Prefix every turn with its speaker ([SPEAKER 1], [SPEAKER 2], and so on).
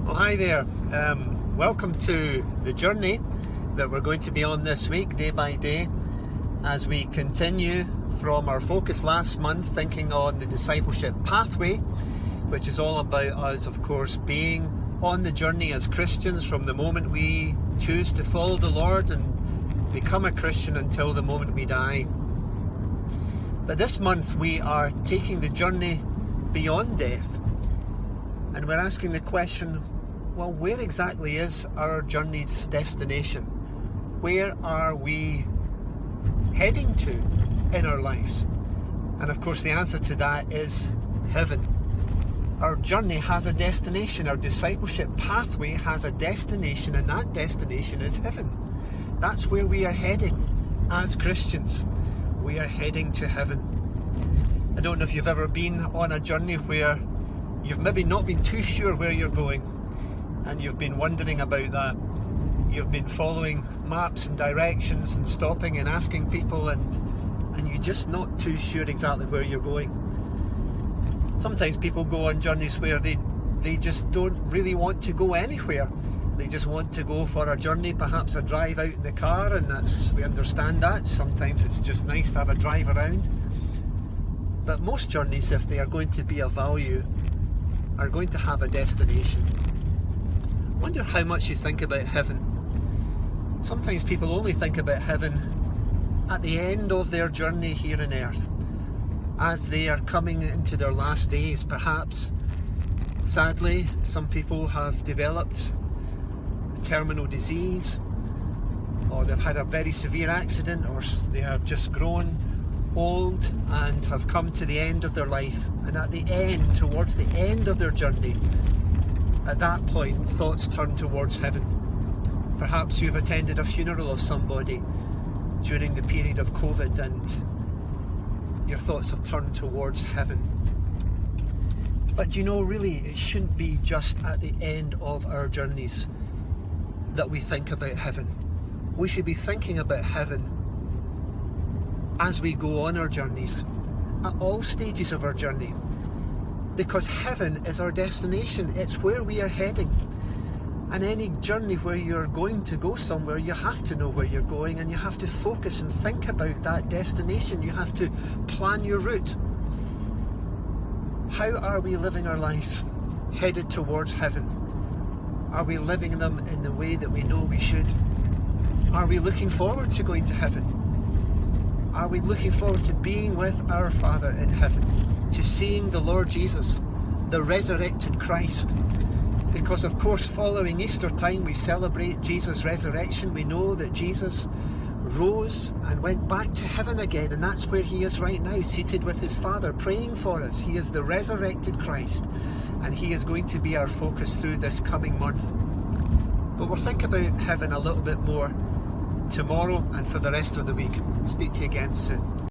[SPEAKER 1] Well, hi there. Welcome to the journey that we're going to be on this week, day by day, as we continue from our focus last month, thinking on the discipleship pathway, which is all about us, of course, being on the journey as Christians from the moment we choose to follow the Lord and become a Christian until the moment we die. But this month we are taking the journey beyond death, and we're asking the question, well, where exactly is our journey's destination? Where are we heading to in our lives? And of course the answer to that is heaven. Our journey has a destination. Our discipleship pathway has a destination, and that destination is heaven. That's where we are heading as Christians. We are heading to heaven. I don't know if you've ever been on a journey where you've maybe not been too sure where you're going, and you've been wondering about that. You've been following maps and directions and stopping and asking people, and you're just not too sure exactly where you're going. Sometimes people go on journeys where they just don't really want to go anywhere. They just want to go for a journey, perhaps a drive out in the car, and we understand that. Sometimes it's just nice to have a drive around. But most journeys, if they are going to be of value, are going to have a destination. I wonder how much you think about heaven. Sometimes people only think about heaven at the end of their journey here on earth, as they are coming into their last days. Perhaps, sadly, some people have developed a terminal disease, or they've had a very severe accident, or they have just grown old and have come to the end of their life. And at the end, towards the end of their journey, at that point, thoughts turn towards heaven. Perhaps you've attended a funeral of somebody during the period of COVID, and your thoughts have turned towards heaven. But you know, really, it shouldn't be just at the end of our journeys that we think about heaven. We should be thinking about heaven as we go on our journeys, at all stages of our journey. Because heaven is our destination. It's where we are heading. And any journey where you're going to go somewhere, you have to know where you're going, and you have to focus and think about that destination. You have to plan your route. How are we living our lives headed towards heaven? Are we living them in the way that we know we should? Are we looking forward to going to heaven? Are we looking forward to being with our Father in heaven? To seeing the Lord Jesus, the resurrected Christ? Because of course, following Easter time, we celebrate Jesus' resurrection. We know that Jesus rose and went back to heaven again, and that's where he is right now, seated with his Father, praying for us. He is the resurrected Christ, and he is going to be our focus through this coming month. But we'll think about heaven a little bit more tomorrow and for the rest of the week. Speak to you again soon.